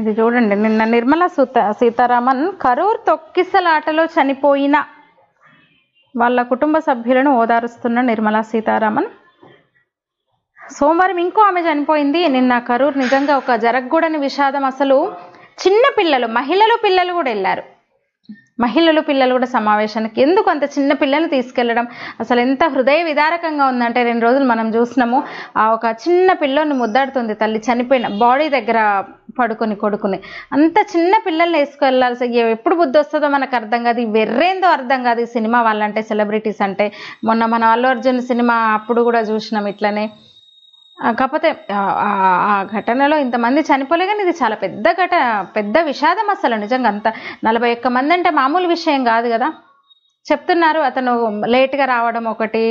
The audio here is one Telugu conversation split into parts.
ఇది చూడండి, నిన్న నిర్మలా సీతారామన్ కరూర్ తొక్కిసలాటలో చనిపోయిన వాళ్ళ కుటుంబ సభ్యులను ఓదారుస్తున్న నిర్మలా సీతారామన్. సోమవారం ఇంకో ఆమె చనిపోయింది. నిన్న కరూర్ నిజంగా ఒక జరగకూడని విషాదం. అసలు చిన్న పిల్లలు, పిల్లలు కూడా వెళ్ళారు. పిల్లలు కూడా సమావేశానికి. ఎందుకు అంత చిన్న పిల్లల్ని తీసుకెళ్లడం? అసలు ఎంత హృదయ విదారకంగా ఉందంటే, 2 రోజులు మనం చూసినాము, ఆ ఒక చిన్న పిల్లని ముద్దాడుతుంది తల్లి, చనిపోయిన బాడీ దగ్గర పడుకొని కొడుకుని. అంత చిన్న పిల్లల్ని వేసుకెళ్లాల్సి ఎప్పుడు బుద్ధి వస్తుందో మనకు అర్థం కాదు. వెర్రేందో అర్థం కాదు ఈ సినిమా వాళ్ళంటే, సెలబ్రిటీస్ అంటే. మొన్న మన అల్లు అర్జున్ సినిమా అప్పుడు కూడా చూసినాం ఇట్లనే. కాకపోతే ఆ ఘటనలో ఇంతమంది చనిపోలే, కానీ ఇది చాలా పెద్ద విషాదం అసలు. నిజంగా అంత 41 మంది అంటే మామూలు విషయం కాదు కదా. చెప్తున్నారు అతను లేట్గా రావడం ఒకటి,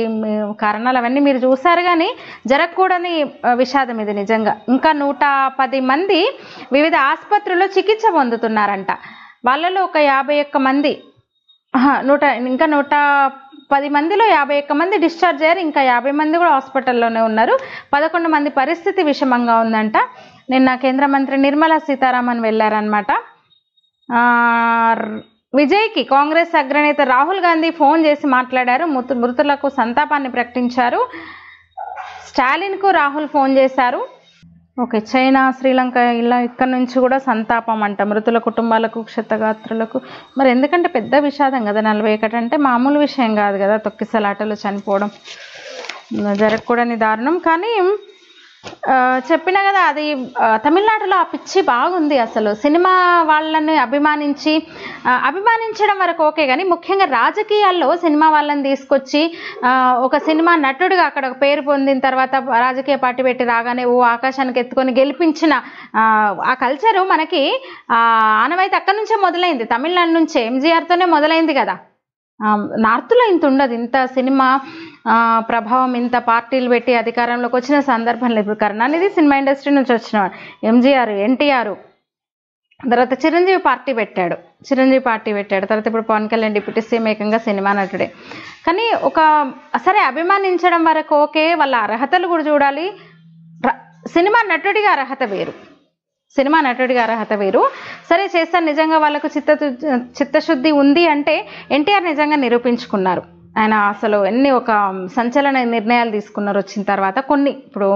కారణాలు అవన్నీ మీరు చూసారు, కానీ జరగకూడని విషాదం ఇది నిజంగా. ఇంకా 110 మంది వివిధ ఆసుపత్రుల్లో చికిత్స పొందుతున్నారంట. వాళ్ళలో ఒక 51 మంది, ఇంకా 110 మందిలో 51 మంది డిశ్చార్జ్ అయ్యారు. ఇంకా 50 మంది కూడా హాస్పిటల్లోనే ఉన్నారు. 11 మంది పరిస్థితి విషమంగా ఉందంట. నిన్న కేంద్ర మంత్రి నిర్మలా సీతారామన్ వెళ్ళారనమాట. విజయ్కి కాంగ్రెస్ అగ్రనేత రాహుల్ గాంధీ ఫోన్ చేసి మాట్లాడారు. మృతులకు సంతాపాన్ని ప్రకటించారు. స్టాలిన్కు రాహుల్ ఫోన్ చేశారు. ఓకే, చైనా, శ్రీలంక ఇలా ఇక్కడ నుంచి కూడా సంతాపం అంట మృతుల కుటుంబాలకు, క్షతగాత్రులకు. మరి ఎందుకంటే పెద్ద విషాదం కదా. 41 అంటే మామూలు విషయం కాదు కదా. తొక్కిసలాటలో చనిపోవడం జరగకూడని దారుణం. కానీ చెప్పినా కదా, అది తమిళనాడులో ఆ పిచ్చి బాగుంది అసలు. సినిమా వాళ్ళని అభిమానించడం వరకు ఓకే, కానీ ముఖ్యంగా రాజకీయాల్లో సినిమా వాళ్ళని తీసుకొచ్చి ఒక సినిమా నటుడిగా అక్కడ ఒక పేరు పొందిన తర్వాత రాజకీయ పార్టీ పెట్టి రాగానే ఆకాశానికి ఎత్తుకొని గెలిపించిన ఆ కల్చరు మనకి ఆనవాయితీ అక్కడి నుంచే మొదలైంది. తమిళనాడు నుంచే, ఎంజీఆర్తోనే మొదలైంది కదా. నార్త్లో ఇంత ఉండదు. ఇంత సినిమా ప్రభావం, ఇంత పార్టీలు పెట్టి అధికారంలోకి వచ్చిన సందర్భంలో. ఇప్పుడు కరుణానిధి సినిమా ఇండస్ట్రీ నుంచి వచ్చినవాడు, ఎంజీఆర్, ఎన్టీఆర్, తర్వాత చిరంజీవి పార్టీ పెట్టాడు. తర్వాత ఇప్పుడు పవన్ కళ్యాణ్ డిప్యూటీ సీఎం, ఏకంగా సినిమా నటుడే. కానీ సరే అభిమానించడం వరకు ఓకే, వాళ్ళ అర్హతలు కూడా చూడాలి. సినిమా నటుడిగా అర్హత వేరు. సరే చేస్తారు, నిజంగా వాళ్ళకు చిత్తశుద్ధి ఉంది అంటే ఎన్టీఆర్ నిజంగా నిరూపించుకున్నారు. ఆయన అసలు ఒక సంచలన నిర్ణయాలు తీసుకున్నారు వచ్చిన తర్వాత. కొన్ని ఇప్పుడు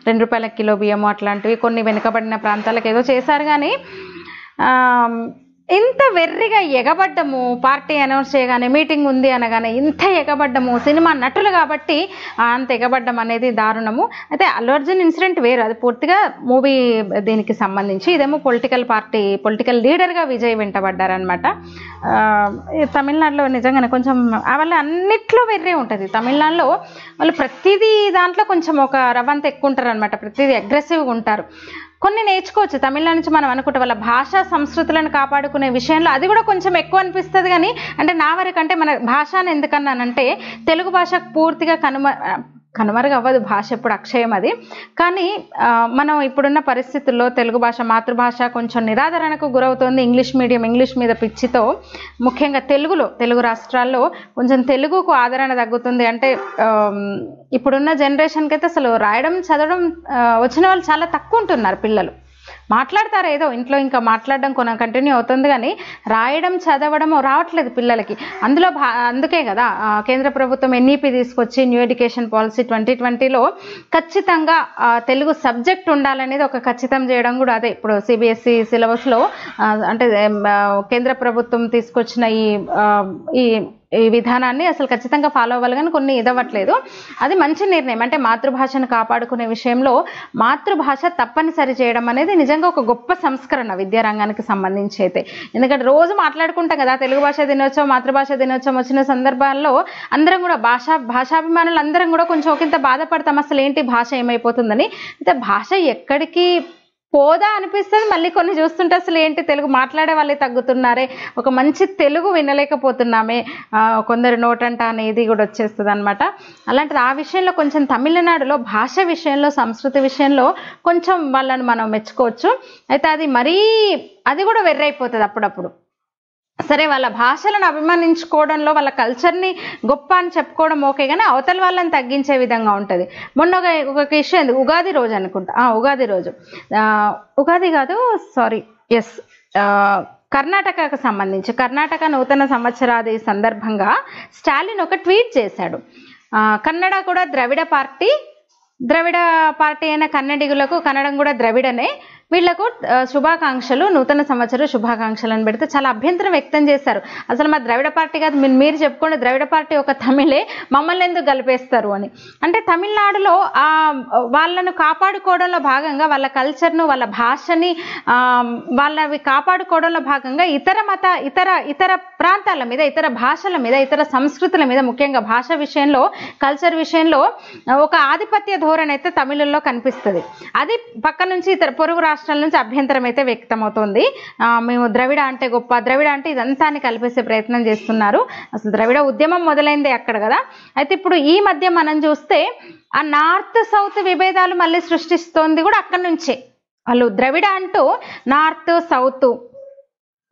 2 రూపాయల కిలో బియ్యము అట్లాంటివి కొన్ని వెనుకబడిన ప్రాంతాలకు ఏదో చేశారు. కానీ ఇంత వెర్రిగా ఎగబడ్డము, పార్టీ అనౌన్స్ చేయగానే, మీటింగ్ ఉంది అనగానే ఇంత ఎగబడ్డము, సినిమా నటులు కాబట్టి అంత ఎగబడ్డం అనేది దారుణము. అయితే అల్లు అర్జున్ ఇన్సిడెంట్ వేరు, అది పూర్తిగా మూవీ దీనికి సంబంధించి. ఇదేమో పొలిటికల్ లీడర్గా విజయ్ వెంటబడ్డారనమాట. తమిళనాడులో నిజంగానే కొంచెం వాళ్ళ అన్నిట్లో వెర్రే ఉంటుంది. తమిళనాడులో వాళ్ళు ప్రతిదీ దాంట్లో కొంచెం ఒక రవ్వంత ఎక్కువ ఉంటారు అనమాట. ప్రతిదీ అగ్రెసివ్గా ఉంటారు. కొన్ని నేర్చుకోవచ్చు తమిళనాడు నుంచి మనం అనుకుంటే. వాళ్ళ భాషా సంస్కృతులను కాపాడుకునే విషయంలో అది కూడా కొంచెం ఎక్కువ అనిపిస్తుంది. కానీ అంటే నా వరకంటే మన భాషను ఎందుకన్నానంటే, తెలుగు భాష పూర్తిగా కనుమరుగు అవ్వదు. భాష ఎప్పుడు అక్షయం అది. కానీ మనం ఇప్పుడున్న పరిస్థితుల్లో తెలుగు భాష, మాతృభాష కొంచెం నిరాదరణకు గురవుతోంది. ఇంగ్లీష్ మీద పిచ్చితో, ముఖ్యంగా తెలుగు రాష్ట్రాల్లో కొంచెం తెలుగుకు ఆదరణ తగ్గుతుంది. అంటే ఇప్పుడున్న జనరేషన్కి అయితే అసలు రాయడం, చదవడం వచ్చిన వాళ్ళు చాలా తక్కువ ఉంటున్నారు. పిల్లలు మాట్లాడతారు ఏదో ఇంట్లో, ఇంకా మాట్లాడడం కంటిన్యూ అవుతుంది, కానీ రాయడం, చదవడం రావట్లేదు పిల్లలకి. అందుకే కదా కేంద్ర ప్రభుత్వం ఎన్ఈపీ తీసుకొచ్చి న్యూ ఎడ్యుకేషన్ పాలసీ 2020లో ఖచ్చితంగా తెలుగు సబ్జెక్ట్ ఉండాలనేది ఒక ఖచ్చితం చేయడం కూడా అదే. ఇప్పుడు సిబిఎస్ఈ సిలబస్లో అంటే కేంద్ర ప్రభుత్వం తీసుకొచ్చిన ఈ విధానాన్ని అసలు ఖచ్చితంగా ఫాలో అవ్వాలి, కానీ కొన్ని ఇదవ్వట్లేదు. అది మంచి నిర్ణయం. అంటే మాతృభాషను కాపాడుకునే విషయంలో మాతృభాష తప్పనిసరి చేయడం అనేది నిజంగా ఒక గొప్ప సంస్కరణ విద్యారంగానికి సంబంధించి అయితే. ఎందుకంటే రోజు మాట్లాడుకుంటాం కదా, తెలుగు భాష దినోత్సవం, మాతృభాష దినోత్సవం వచ్చిన సందర్భాల్లో అందరం కూడా భాషాభిమానులు అందరం కూడా కొంచెం ఒకంత బాధపడతాం, అసలు ఏంటి భాష ఏమైపోతుందని. అయితే భాష ఎక్కడికి పోదా అనిపిస్తుంది. మళ్ళీ కొన్ని చూస్తుంటే అసలు ఏంటి తెలుగు మాట్లాడే వాళ్ళే తగ్గుతున్నారే, ఒక మంచి తెలుగు వినలేకపోతున్నామే, కొందరు నోటంట అనేది కూడా వచ్చేస్తుంది అనమాట. అలాంటిది ఆ విషయంలో కొంచెం తమిళనాడులో భాష విషయంలో, సంస్కృతి విషయంలో కొంచెం వాళ్ళని మనం మెచ్చుకోవచ్చు. అయితే అది కూడా వెర్రైపోతుంది అప్పుడప్పుడు. సరే వాళ్ళ భాషలను అభిమానించుకోవడంలో, వాళ్ళ కల్చర్ని గొప్ప అని చెప్పుకోవడం ఓకే, కానీ అవతల వాళ్ళని తగ్గించే విధంగా ఉంటుంది. మొన్న ఒక ఇష్యూ ఉగాది రోజు అనుకుంటా, ఉగాది కాదు సారీ ఎస్, కర్ణాటకకు సంబంధించి కర్ణాటక నూతన సంవత్సరాది సందర్భంగా స్టాలిన్ ఒక ట్వీట్ చేశాడు. కన్నడ కూడా ద్రవిడ పార్టీ అయిన కన్నడిగులకు, కన్నడం కూడా ద్రవిడనే, వీళ్లకు శుభాకాంక్షలు, నూతన సంవత్సర శుభాకాంక్షలు అని పెడితే చాలా అభ్యంతరం వ్యక్తం చేశారు. అసలు మా ద్రవిడ పార్టీ కాదు, మీరు చెప్పుకోండి, ద్రవిడ పార్టీ ఒక తమిళే, మమ్మల్ని ఎందుకు కలిపేస్తారు అని. అంటే తమిళనాడులో వాళ్ళను కాపాడుకోవడంలో భాగంగా, వాళ్ళ కల్చర్ను, వాళ్ళ భాషని, వాళ్ళవి కాపాడుకోవడంలో భాగంగా ఇతర ప్రాంతాల మీద, ఇతర భాషల మీద, ఇతర సంస్కృతుల మీద, ముఖ్యంగా భాష విషయంలో, కల్చర్ విషయంలో ఒక ఆధిపత్య ధోరణి అయితే తమిళంలో కనిపిస్తుంది. అది పక్క నుంచి ఇతర పొరుగు రాష్ట్రాల నుంచి అభ్యంతరం అయితే వ్యక్తమవుతుంది. మేము ద్రవిడ అంటే గొప్ప, ద్రవిడ అంటే ఇదంతా అని కలిపేసే ప్రయత్నం చేస్తున్నారు. అసలు ద్రవిడ ఉద్యమం మొదలైందే అక్కడ కదా. అయితే ఇప్పుడు ఈ మధ్య మనం చూస్తే ఆ నార్త్ సౌత్ విభేదాలు మళ్ళీ సృష్టిస్తోంది కూడా అక్కడి నుంచే. వాళ్ళు ద్రవిడ అంటూ నార్త్ సౌత్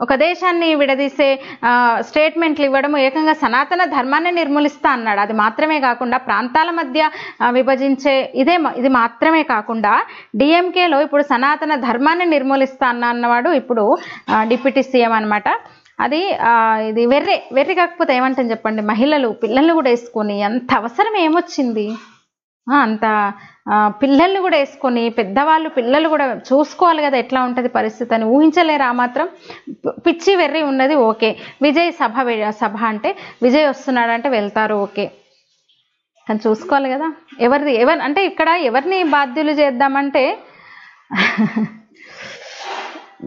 ఒక దేశాన్ని విడదీసే స్టేట్మెంట్లు ఇవ్వడము, ఏకంగా సనాతన ధర్మాన్ని నిర్మూలిస్తా అన్నాడు. అది మాత్రమే కాకుండా ప్రాంతాల మధ్య విభజించే ఇది మాత్రమే కాకుండా డిఎంకేలో ఇప్పుడు సనాతన ధర్మాన్ని నిర్మూలిస్తా అన్నవాడు ఇప్పుడు డిప్యూటీ సీఎం అనమాట. అది ఇది వెర్రి కాకపోతే ఏమంటాం చెప్పండి. మహిళలు పిల్లల్ని కూడా వేసుకొని అంత అవసరం ఏమొచ్చింది? అంత పిల్లల్ని కూడా వేసుకొని, పెద్దవాళ్ళు పిల్లలు కూడా చూసుకోవాలి కదా ఎట్లా ఉంటుంది పరిస్థితి అని ఊహించలేరు. ఆ మాత్రం పిచ్చి వెర్రి ఉన్నది ఓకే. విజయ్ సభ అంటే విజయ్ వస్తున్నాడంటే వెళ్తారు ఓకే, కానీ చూసుకోవాలి కదా అంటే ఇక్కడ ఎవరిని బాధ్యులు చేద్దామంటే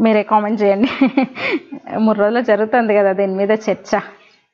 మీరే కామెంట్ చేయండి. 3 రోజులు జరుగుతుంది కదా దీని మీద చర్చ.